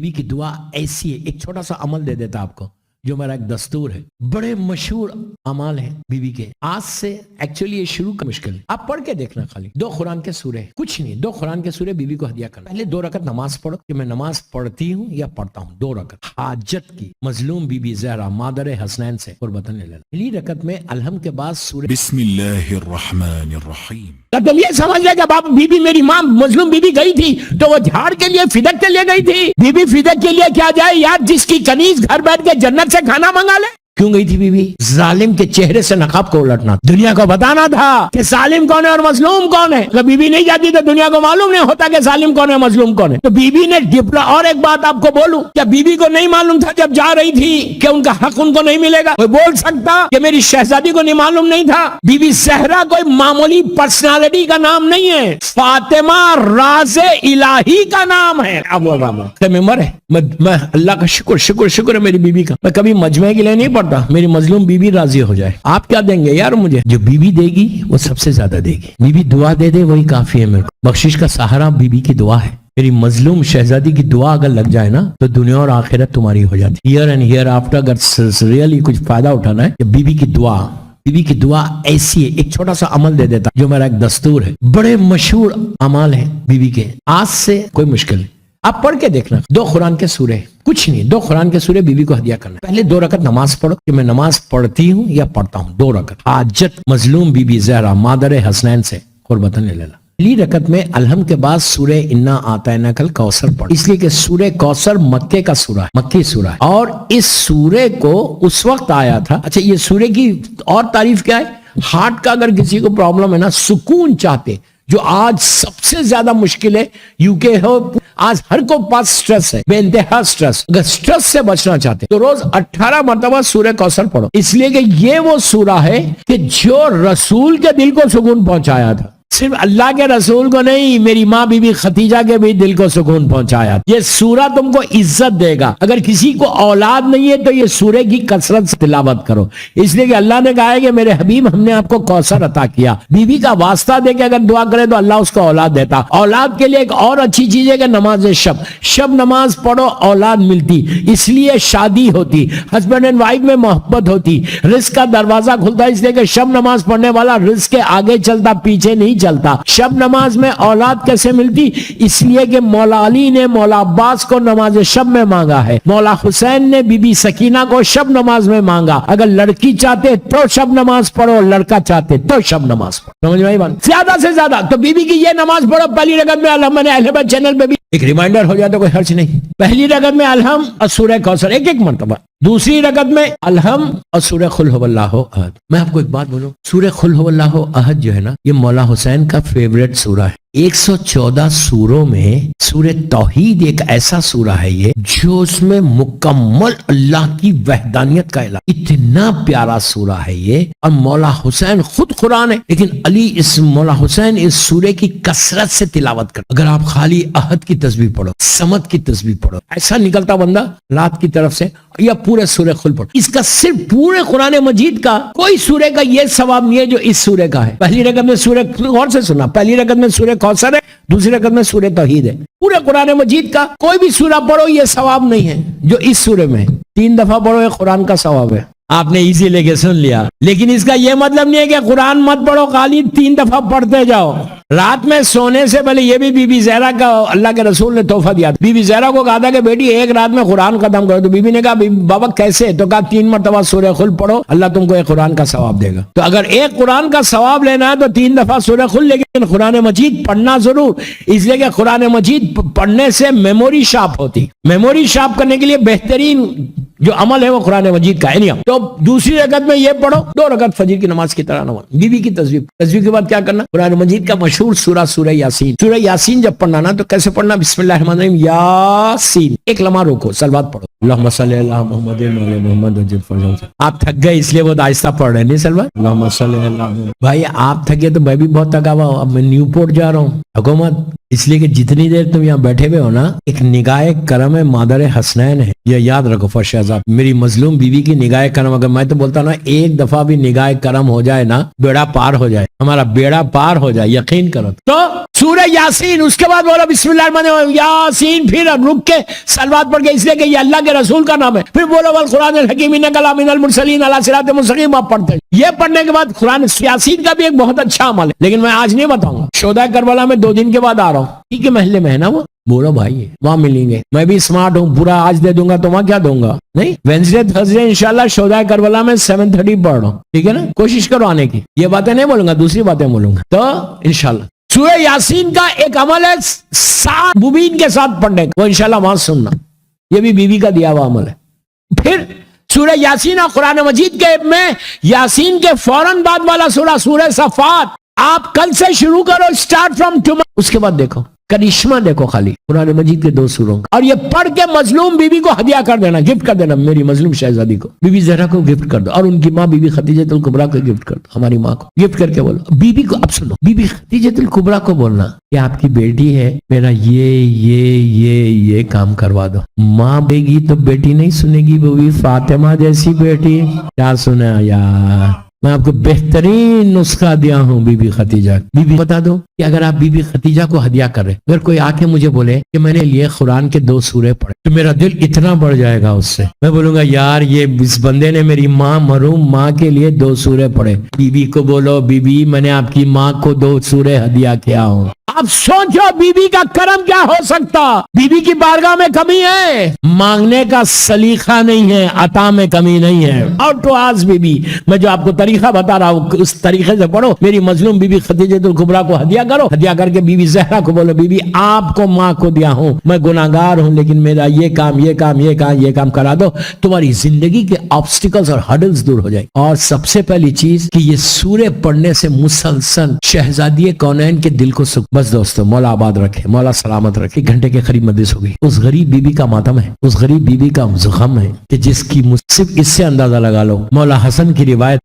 बीवी की दुआ ऐसी है, एक छोटा सा अमल दे देता आपको जो मेरा एक दस्तूर है, बड़े मशहूर अमाल है बीवी के। आज से एक्चुअली ये शुरू का मुश्किल है, आप पढ़ के देखना, खाली 2 कुरान के सूरे, कुछ नहीं, 2 कुरान के सूरे बीवी को हदिया करना। पहले 2 रकत नमाज पढ़ो कि मैं नमाज पढ़ती हूँ या पढ़ता हूँ। 2 रकत हाजत की मजलूम बीबी ज़हरा मादर हसनैन से कुर्बतन ले लेना। पहली रकत में अलहम के बाद सूरे बिस्मिल्लाहिर्रहमानिर्रहीम। तो ये समझ ले जब आप बीबी, मेरी माँ मजलूम बीबी गई थी तो वो झाड़ के लिए, फिदक के लिए गई थी। बीबी फिदक के लिए क्या जाए यार, जिसकी कनीज घर बैठ के जन्नत से खाना मंगा ले। क्यों गई थी बीबी? जालिम के चेहरे से नकाब को उलटना, दुनिया को बताना था कि जालिम कौन है और मजलूम कौन है। अगर बीबी नहीं जाती तो दुनिया को मालूम नहीं होता कि जालिम कौन है मजलूम कौन है। तो बीबी ने और एक बात आपको बोलूं, क्या बीबी को नहीं मालूम था जब जा रही थी कि उनका हक उनको नहीं मिलेगा? कोई बोल सकता कि मेरी शहजादी को नहीं मालूम नहीं था? बीबी ज़हरा कोई मामूली पर्सनालिटी का नाम नहीं है, फातिमा राज़े इलाही का नाम है। मैं अल्लाह का शुक्र है मेरी बीबी का। मैं कभी मजमे के लिए नहीं पढ़ता, मेरी मजलूम बीबी राजी हो जाए। आप क्या देंगे यार मुझे? जो बीबी देगी वो सबसे ज्यादा देगी। बीबी दुआ दे दे वही काफी है मेरे को। बख्शिश का सहारा बीबी की दुआ है। मेरी मजलूम शहजादी की दुआ अगर लग जाए ना तो दुनिया और आखिरत तुम्हारी हो जाती है। हियर एंड हियर आफ्टर अगर रियली कुछ फायदा उठाना है, बीबी की दुआ ऐसी है, एक छोटा सा अमल दे देता जो मेरा एक दस्तूर है, बड़े मशहूर अमाल है बीबी के। आज से कोई मुश्किल नहीं, आप पढ़ के देखना। 2 कुरान के सूरे, कुछ नहीं, 2 कुरान के सूरे बीवी को हदिया करना। पहले 2 रकत नमाज पढ़ो कि मैं नमाज पढ़ती हूँ या पढ़ता हूँ। 2 रकत हाजत मजलूम बीबी ज़हरा मादर हसनैन से कुर्बतन ले लेना। पहली रकत में अलहम के बाद सूरे इन्ना आतैना कल कौसर पढ़, इसलिए कि सूरे कौसर मक्के का सूरा है, मक्की सूरा है। और इस सूरे को उस वक्त आया था। अच्छा, ये सूरे की और तारीफ क्या है? हार्ट का अगर किसी को प्रॉब्लम है ना, सुकून चाहते, जो आज सबसे ज्यादा मुश्किल है, यूके हो, आज हर को पास स्ट्रेस है, बेइंतहा स्ट्रेस। अगर स्ट्रेस से बचना चाहते तो रोज 18 मरतबा सूरह कौसर पढ़ो, इसलिए कि ये वो सूरा है कि जो रसूल के दिल को सुकून पहुंचाया था। सिर्फ अल्लाह के रसूल को नहीं, मेरी माँ बीबी खतीजा के भी दिल को सुकून पहुंचाया। ये सूरा तुमको इज्जत देगा। अगर किसी को औलाद नहीं है तो ये सूरे की कसरत से तिलावत करो, इसलिए कि अल्लाह ने कहा है कि मेरे हबीब हमने आपको कौसर अता किया। बीवी का वास्ता दे के अगर दुआ करे तो अल्लाह उसको औलाद देता। औलाद के लिए एक और अच्छी चीज है कि नमाज शब नमाज पढ़ो, औलाद मिलती, इसलिए शादी होती, हस्बैंड एंड वाइफ में मोहब्बत होती, रिस्क का दरवाजा खुलता, इसलिए कि शब नमाज पढ़ने वाला रिस्क के आगे चलता, पीछे नहीं चलता। शब नमाज में औलाद कैसे मिलती? इसलिए कि मौला अली ने मौला अब्बास को नमाज शब में मांगा है, मौला हुसैन ने बीबी सकीना को शब नमाज में मांगा। अगर लड़की चाहते तो शब नमाज पढ़ो, लड़का चाहते तो शब नमाज पढ़ो। समझ में आई बात? ज्यादा से ज्यादा तो बीबी की ये नमाज पढ़ो। पहली रकत में अलहम, मैंने अहले बैत चैनल पे भी एक रिमाइंडर हो जाए तो कोई हर्ज नहीं। पहली रकत में अलहम और सूरह कौसर एक मरतबा, दूसरी रकत में अलहम और सूरह कुल हुवल्लाहु अहद। मैं आपको एक बात बोलूं, सूरह कुल हुवल्लाहु अहद जो है ना, ये मौला हुसैन का फेवरेट सूरा है। 114 सूरों में सूरह तौहीद एक ऐसा सूरा है ये जो उसमें मुकम्मल अल्लाह की वहदानियत का इलाका, इतना प्यारा सूरा है ये। और मौला हुसैन खुद कुरान है, लेकिन अली इस मौला हुसैन इस सूरे की कसरत से तिलावत कर। अगर आप खाली अहद की तस्बीह पढ़ो, समद की तस्बीह पढ़ो, ऐसा निकलता बंदा रात की तरफ से, या पूरे सूरह खुल पढ़ो। इसका सिर्फ पूरे कुरान मजीद का कोई सूरे का ये सवाब नहीं है जो इस सूरे का है। पहली रकत में सूरह, गौर से सुना, पहली रकत में सूरह कौसर है, दूसरी रकत में सूरह तौहीद है। पूरे कुरान मजीद का कोई भी सूरा पढ़ो ये सवाब नहीं है जो इस सूरे में है। 3 दफा पढ़ो ये कुरान का सवाब है। आपने इजी लेके सुन लिया, लेकिन इसका यह मतलब नहीं है कि कुरान मत पढ़ो, खाली 3 दफा पढ़ते जाओ। रात में सोने से पहले, ये भी बीबी ज़हरा का अल्लाह के रसूल ने तोहफा दिया था। बीबी ज़हरा को कहा था कि बेटी एक रात में कुरान खत्म करो, तो बीबी ने कहा बाबा कैसे? तो कहा 3 मरतबा सूरह खुल पढ़ो, अल्लाह तुमको एक कुरान का सवाब देगा। तो अगर एक कुरान का सवाब लेना है तो 3 दफा सूरह खुल, लेकिन कुरान मजीद पढ़ना जरूर, इसलिए कि कुरान मजीद पढ़ने से मेमोरी शार्प होती। मेमोरी शार्प करने के लिए बेहतरीन जो अमल है वो कुरान मजीद का है। तो दूसरी रकत में ये पढ़ो, 2 रकत फजर की नमाज की तरह नमाज। बीबी की तस्वीर के बाद क्या करना? कुरान मजीद का मशहूर सूरा सूरह यासीन। सूरह यासीन जब पढ़ना ना तो कैसे पढ़ना? बिस्मिल्लाहिर्रहमानिर्रहीम यासीन, एक लम्हा रोको, सलवात पढ़ो, अल्लाहुम्मा सल्ली अला मुहम्मद व अला मुहम्मद। आप थक गए इसलिए वो आहिस्ता पढ़ रहे, नहीं सलवात? अल्लाहुम्मा सल्ली अला। भाई आप थके तो मैं भी बहुत थका हुआ, अब मैं न्यूपोर्ट जा रहा हूँ, हुकूमत اس لیے کہ جتنی دیر تم یہاں بیٹھے ہوئے ہو نا، ایک نگاہ کرم مادر حسنین ہے، یہ یاد رکھو فرشاذات، میری مظلوم بیوی کی نگاہ کرم، اگر میں تو بولتا نا ایک دفعہ بھی نگاہ کرم ہو جائے نا، بیڑا پار ہو جائے، ہمارا بیڑا پار ہو جائے، یقین کرو۔ تو سورہ یاسین، اس کے بعد بولا بسم اللہ الرحمن الرحیم، یاسین، پھر رک کے سلوات پڑھ کے، اس لیے کہ یہ اللہ کے رسول کا نام ہے، پھر بولو والقرآن الحکیم انک لمن المرسلین علی صراط مستقیم، آپ پڑھتے ہیں۔ یہ پڑھنے کے بعد قرآن یاسین کا بھی ایک بہت اچھا عمل ہے، لیکن میں آج نہیں بتاؤں گا، شہداء کربلا میں 2 دن کے بعد آ رہا ہوں، ٹھیک ہے، محلے میں ہے نا وہ، بولو بھائی وہاں ملیں گے، میں بھی اسمارٹ ہوں، پورا آج دے دوں گا تو وہاں کیا دوں گا، نہیں، وینسڈے تھرسڈے انشاءاللہ شہداء کربلا میں 7:30 پڑھ رہا ہوں، ٹھیک ہے نا، کوشش کرو آنے کی، یہ باتیں نہیں بولوں گا، دوسری باتیں بولوں گا، تو انشاءاللہ سورہ یاسین کا ایک عمل ہے 7 مبین کے ساتھ پڑھنے کا، وہ انشاءاللہ وہاں سننا، یہ بھی بیوی کا دیا ہوا عمل ہے۔ پھر سورہ یاسین اور قرآن مجید کے میں یاسین کے فوراً بعد والا سورہ سورہ صفات، آپ کل سے شروع کرو، سٹارٹ فرام ٹمارو، اس کے بعد دیکھو کرشمہ، دیکھو خالی قرآن مجید کے 2 سوروں کا، اور یہ پڑھ کے مظلوم بیوی کو ہدیہ کر دینا، گفٹ کر دینا، میری مظلوم شہزادی کو، بی بی زہرا کو گفٹ کر دو، اور ان کی ماں بی بی خدیجہ الکبریٰ کو گفٹ کر دو، ہماری ماں کو گفٹ کر کے بولو، بیوی کو، اب سنو، بی بی خدیجہ الکبریٰ کو بولنا کہ آپ کی بیٹی ہے، میرا یہ کام کروا دو، ماں بے گی تو بیٹی نہیں سنے گی، وہ بھی فاطمہ جیسی بیٹی، کیا سنا یار، میں آپ کو بہترین نسخہ دیا ہوں بی بی خدیجہ، بی بی بتا دو کہ اگر آپ بی بی خدیجہ کو ہدیہ کر رہے، اگر کوئی آ کے مجھے بولے کہ میں نے لیے قرآن کے 2 سورے پڑھے، تو میرا دل اتنا بڑھ جائے گا اس سے، میں بولوں گا یار یہ اس بندے نے میری ماں، مرحوم ماں کے لیے 2 سورے پڑھے، بی بی کو بولو بی بی میں نے آپ کی ماں کو 2 سورے ہدیہ کیا ہوں۔ اب سوچو بی بی کا کرم کیا ہو سکتا، بی بی کی بارگاہ میں کمی ہے، مانگنے کا سلیقہ نہیں ہے، عطا میں کمی نہیں ہے، اور تو آج بی بی، میں جو آپ کو طریقہ بتا رہا ہوں اس طریقے سے پڑھو، میری مظلوم بی بی خدیجہ الکبریٰ کو ہدیہ کرو، ہدیہ کر کے بی بی زہرا کو بولو بی بی آپ کو ماں کو دیا ہوں، میں گناہگار ہوں، لیکن میرا یہ کام کرا دو، تمہاری زندگی کے آبسٹیکلز اور ہڈلز دور ہو جائے۔ اور سب سے پہلی چیز کہ یہ سورے پڑھنے سے مسلسل شہزادی کونین کے دل کو سکھ، بس دوستو مولا آباد رکھے، مولا سلامت رکھے، 1 گھنٹے کے قریب مجلس ہوگی، اس غریب بی بی کا ماتم ہے، اس غریب بی بی کا غم ہے کہ جس کی صرف اس سے اندازہ لگا لو، مولا حسن کی روایت